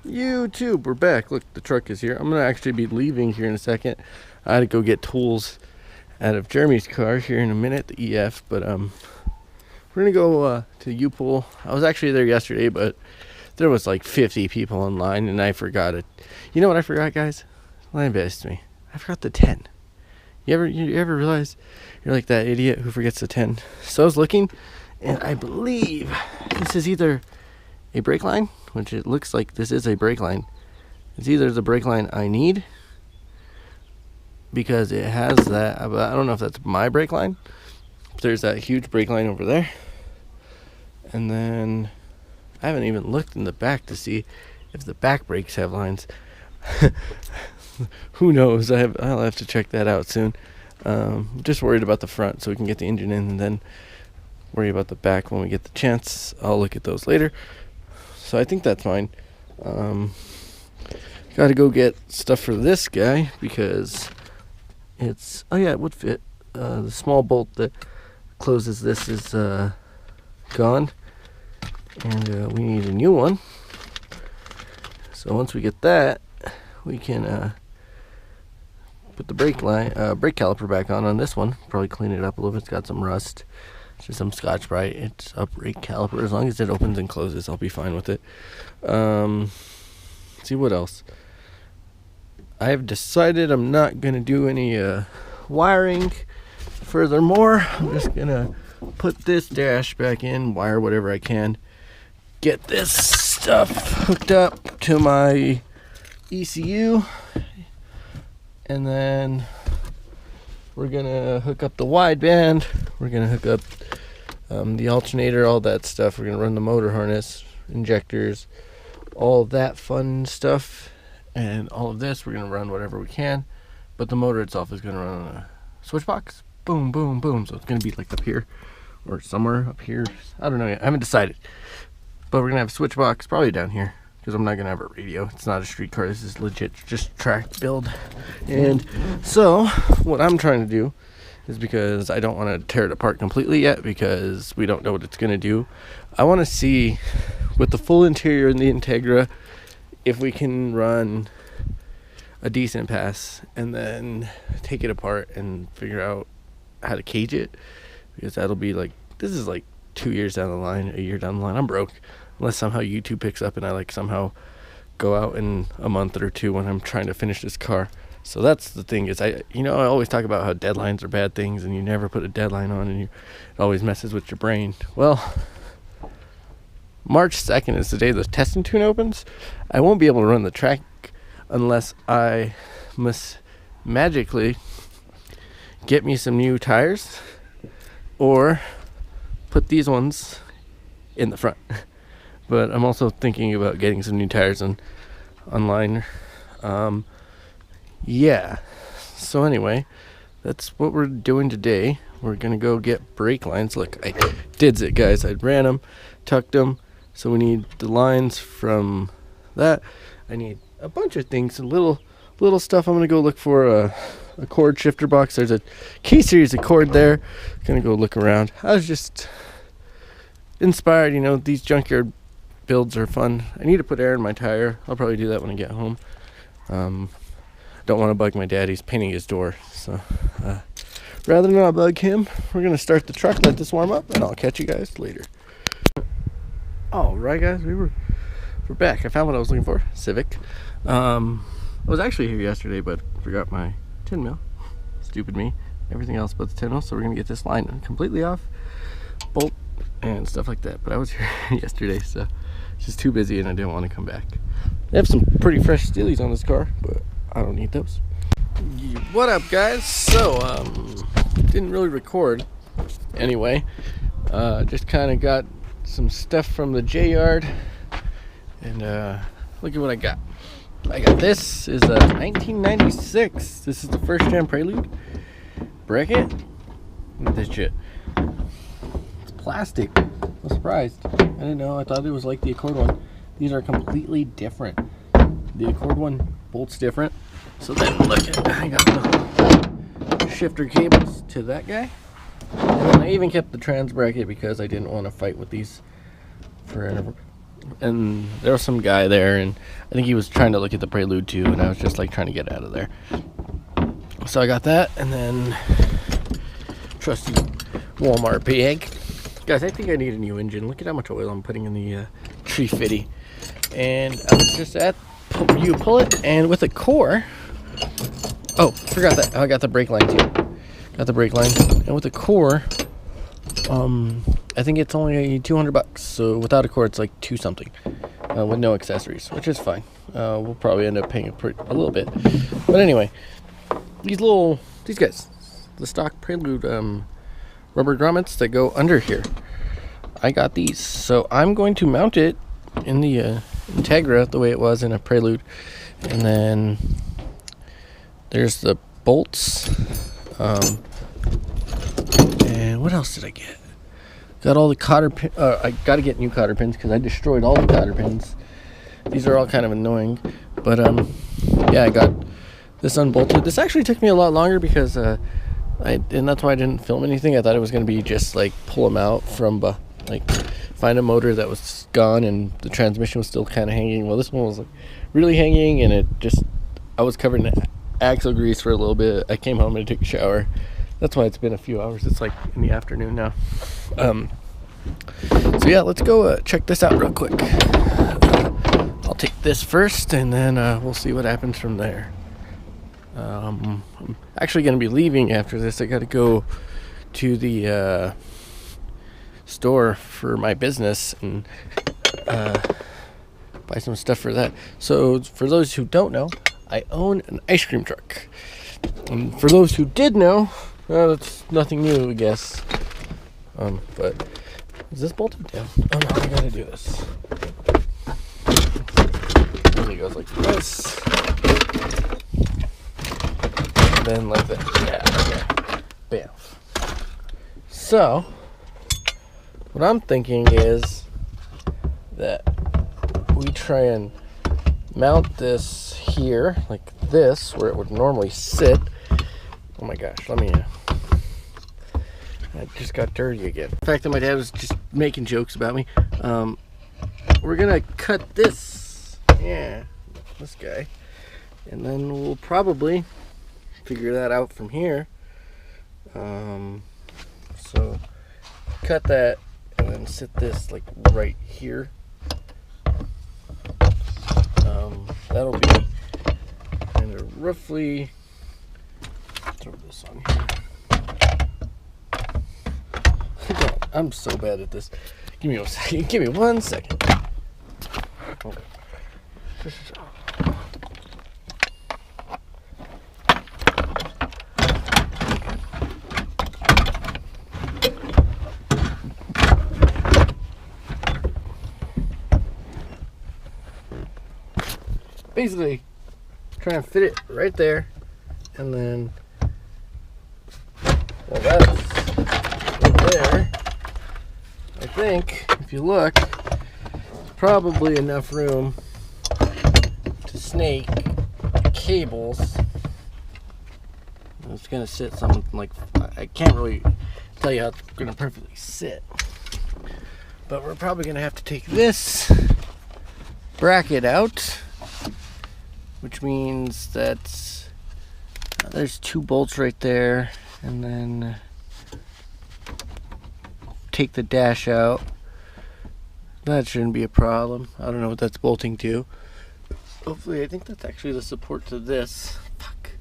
YouTube, we're back. Look, the truck is here. I'm gonna actually be leaving here in a second. I had to go get tools out of Jeremy's car here in a minute, the EF. But we're gonna go to U-Pool. I was actually there yesterday, but there was like 50 people in line, and I forgot it. You know what I forgot, guys? Well, embarrassed me. I forgot the 10. You ever realize you're like that idiot who forgets the 10? So I was looking, and I believe this is either a brake line, which it looks like this is a brake line. It's either the brake line I need, because it has that, but I don't know if that's my brake line. There's that huge brake line over there. And then I haven't even looked in the back to see if the back brakes have lines. Who knows? I'll have to check that out soon. Just worried about the front so we can get the engine in, and then worry about the back when we get the chance. I'll look at those later. So I think that's fine. Got to go get stuff for this guy because it's, oh yeah, it would fit. The small bolt that closes this is gone, and we need a new one. So once we get that, we can put the brake caliper back on this one. Probably clean it up a little bit. It's got some rust. Just some Scotch-Brite. It's a brake caliper. As long as it opens and closes, I'll be fine with it. See what else. I have decided I'm not going to do any wiring. Furthermore, I'm just going to put this dash back in, wire whatever I can. Get this stuff hooked up to my ECU. And then we're going to hook up the wideband. We're going to hook up the alternator, all that stuff. We're going to run the motor harness, injectors, all that fun stuff. And all of this, we're going to run whatever we can. But the motor itself is going to run on a switch box. Boom, boom, boom. So it's going to be like up here or somewhere up here. I don't know yet. I haven't decided. But we're going to have a switch box probably down here, because I'm not going to have a radio. It's not a street car. This is legit just track build. And so what I'm trying to do is, because I don't want to tear it apart completely yet because we don't know what it's going to do, I want to see with the full interior and the Integra if we can run a decent pass and then take it apart and figure out how to cage it, because that'll be like, this is like 2 years down the line, a year down the line. I'm broke unless somehow YouTube picks up and I like somehow go out in a month or two when I'm trying to finish this car. So that's the thing, is I always talk about how deadlines are bad things and you never put a deadline on, and it always messes with your brain. Well, March 2nd is the day the testing tune opens. I won't be able to run the track unless I must magically get me some new tires or put these ones in the front. But I'm also thinking about getting some new tires online. Yeah. So anyway, that's what we're doing today. We're gonna go get brake lines. Look, I did it, guys. I ran them, tucked them. So we need the lines from that. I need a bunch of things, a little stuff. I'm gonna go look for a cord shifter box. There's a key series of cord there. Gonna go look around. I was just inspired. These junkyard builds are fun. I need to put air in my tire. I'll probably do that when I get home. Don't want to bug my dad. He's painting his door, so rather not bug him. We're gonna start the truck, let this warm up, and I'll catch you guys later. All right, guys, we're back. I found what I was looking for. Civic. I was actually here yesterday, but forgot my 10 mil. Stupid me. Everything else but the 10 mil. So we're gonna get this line completely off, bolt and stuff like that. But I was here yesterday, so it's just too busy, and I didn't want to come back. They have some pretty fresh steelies on this car, but I don't need those. What up, guys? So didn't really record anyway. Just kind of got some stuff from the J yard, and look at what I got. This is a 1996. This is the first gen Prelude bracket. Look at this shit. It's plastic. I'm surprised. I didn't know. I thought it was like the Accord one. These are completely different. The Accord one bolts different. So then look at, I got the shifter cables to that guy. And then I even kept the trans bracket because I didn't want to fight with these forever. and there was some guy there, and I think he was trying to look at the Prelude too, and I was just like trying to get out of there. So I got that, and then trusty Walmart bag. Guys, I think I need a new engine. Look at how much oil I'm putting in the tree fitty. And I was just at, you pull it, and with a core, oh, forgot that, I got the brake line too. Got the brake line, and with a core, I think it's only $200. So without a core, it's like 2 something, with no accessories, which is fine. We'll probably end up paying a little bit, but anyway, these guys, the stock Prelude rubber grommets that go under here, I got these, so I'm going to mount it in the Integra the way it was in a Prelude, and then there's the bolts, and what else did I get? Got all the cotter pin. I got to get new cotter pins because I destroyed all the cotter pins. These are all kind of annoying, but yeah, I got this unbolted. This actually took me a lot longer because and that's why I didn't film anything. I thought it was going to be just like pull them out from like find a motor that was gone and the transmission was still kind of hanging. Well, this one was like really hanging, and I was covered in axle grease for a little bit. I came home and took a shower. That's why it's been a few hours. It's like in the afternoon now. So yeah, let's go check this out real quick. I'll take this first, and then we'll see what happens from there. I'm actually going to be leaving after this. I got to go to the store for my business and buy some stuff for that. So for those who don't know, I own an ice cream truck. And for those who did know, that's nothing new, I guess. But is this bolted down? Oh no, I gotta do this. Usually goes like this, and then like that. Yeah, okay. Bam. So, what I'm thinking is that we try and mount this here, like this, where it would normally sit. Oh my gosh, let me. I just got dirty again. The fact that my dad was just making jokes about me. We're gonna cut this, this guy, and then we'll probably figure that out from here. So cut that and then sit this like right here. That'll be kind of roughly. Throw this on here. I'm so bad at this. Give me a second. Give me 1 second. Oh. Basically, try and fit it right there, and then, well, that's right there. I think, if you look, there's probably enough room to snake cables. It's going to sit something like, I can't really tell you how it's going to perfectly sit. But we're probably going to have to take this bracket out, which means that there's 2 bolts right there, and then take the dash out. That shouldn't be a problem. I don't know what that's bolting to. Hopefully, I think that's actually the support to this. Fuck.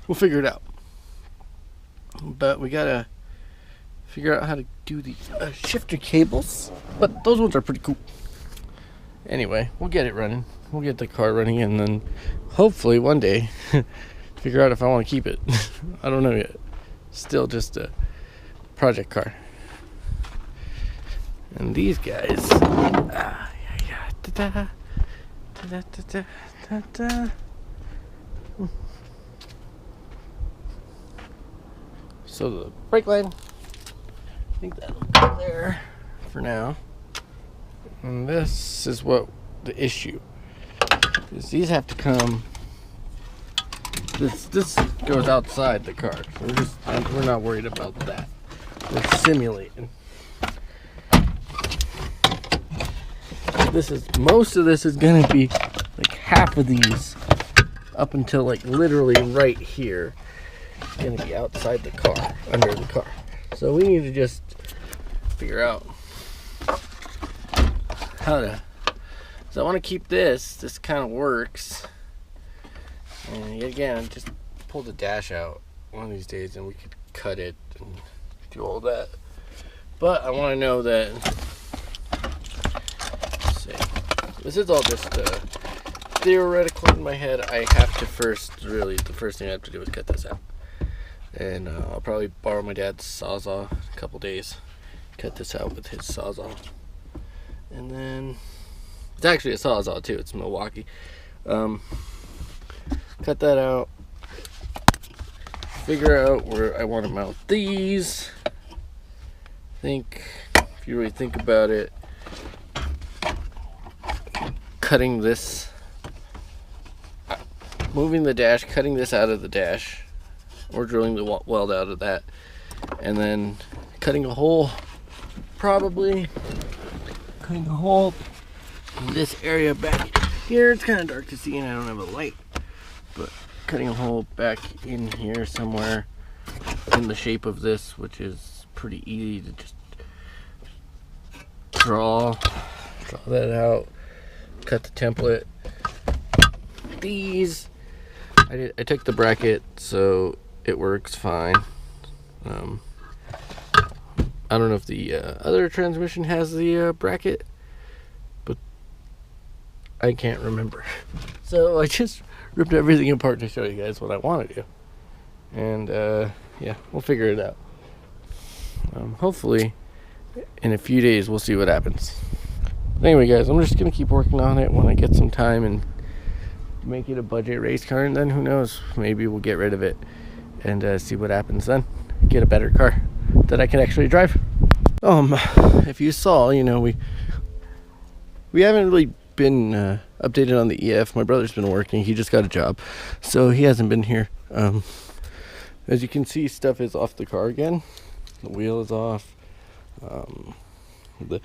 We'll figure it out. But we gotta figure out how to do the shifter cables. But those ones are pretty cool. Anyway, we'll get it running. We'll get the car running, and then hopefully one day figure out if I want to keep it. I don't know yet. Still just a project car. And these guys, so the brake line, I think that'll go there for now. And this is what the issue is. These have to come. This goes outside the car. So we're not worried about that. We're simulating. most of this is gonna be like half of these up until like literally right here. It's gonna be outside the car, under the car. So we need to just figure out how to. So I want to keep this. This kind of works. And again, just pull the dash out one of these days, and we could cut it and do all that. But I want to know that. Let's see. This is all just theoretical in my head. I have to the first thing I have to do is cut this out. And I'll probably borrow my dad's Sawzall in a couple days. Cut this out with his Sawzall. And then, it's actually a Sawzall too, it's Milwaukee. Cut that out. Figure out where I want to mount these. If you really think about it, cutting this, moving the dash, cutting this out of the dash, or drilling the weld out of that, and then cutting a hole, probably cutting a hole in this area back here. It's kind of dark to see and I don't have a light, but cutting a hole back in here somewhere in the shape of this, which is pretty easy to just draw that out, cut the template. These I took the bracket, so it works fine. I don't know if the other transmission has the bracket, but I can't remember. So I just ripped everything apart to show you guys what I want to do. And yeah, we'll figure it out. Hopefully in a few days we'll see what happens. But anyway guys, I'm just going to keep working on it when I get some time and make it a budget race car, and then who knows, maybe we'll get rid of it and see what happens then. Get a better car that I can actually drive. If you saw, you know, we haven't really been updated on the EF. My brother's been working. He just got a job, so he hasn't been here. As you can see, stuff is off the car again. The wheel is off. The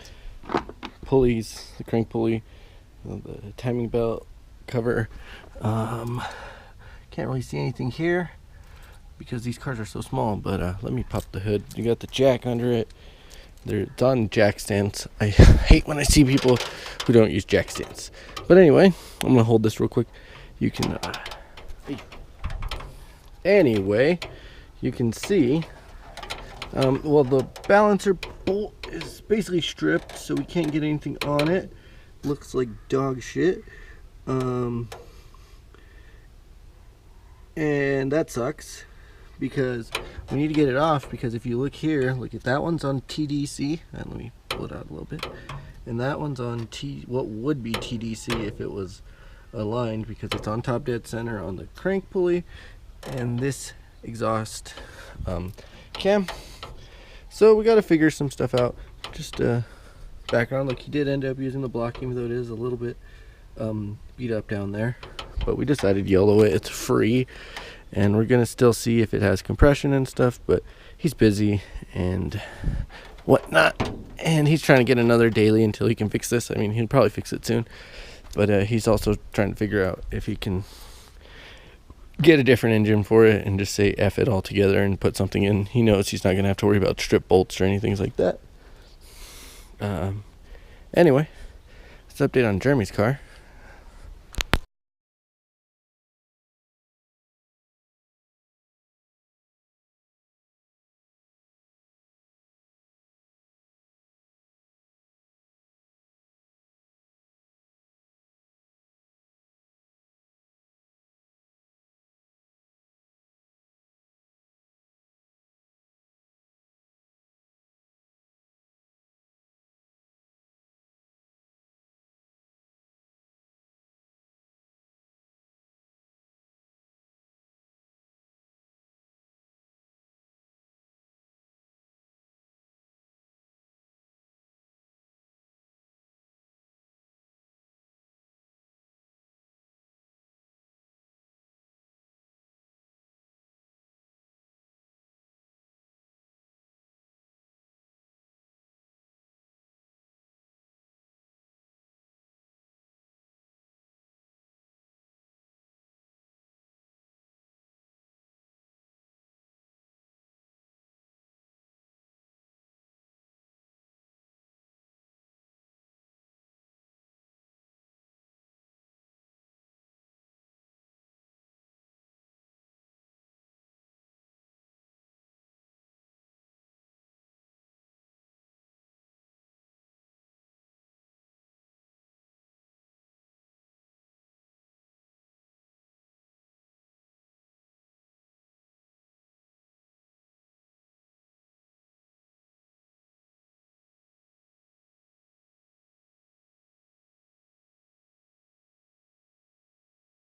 pulleys, the crank pulley, the timing belt cover. Can't really see anything here because these cars are so small, but let me pop the hood. You got the jack under it. It's on jack stands. I hate when I see people who don't use jack stands. But anyway, I'm gonna hold this real quick. You can anyway, you can see well, the balancer bolt is basically stripped, so we can't get anything on it. Looks like dog shit. And that sucks because we need to get it off, because if you look here, look at that one's on TDC, and let me pull it out a little bit, and that one's on what would be TDC if it was aligned, because it's on top dead center on the crank pulley and this exhaust cam. So we got to figure some stuff out. Just background, look, he did end up using the block, even though it is a little bit beat up down there, but we decided yellow it. It's free, and we're gonna still see if it has compression and stuff, but he's busy and whatnot, and he's trying to get another daily until he can fix this. I mean, he'll probably fix it soon, but he's also trying to figure out if he can get a different engine for it and just say F it all together and put something in. He knows he's not gonna have to worry about strip bolts or anything like that. Anyway, let's update on Jeremy's car.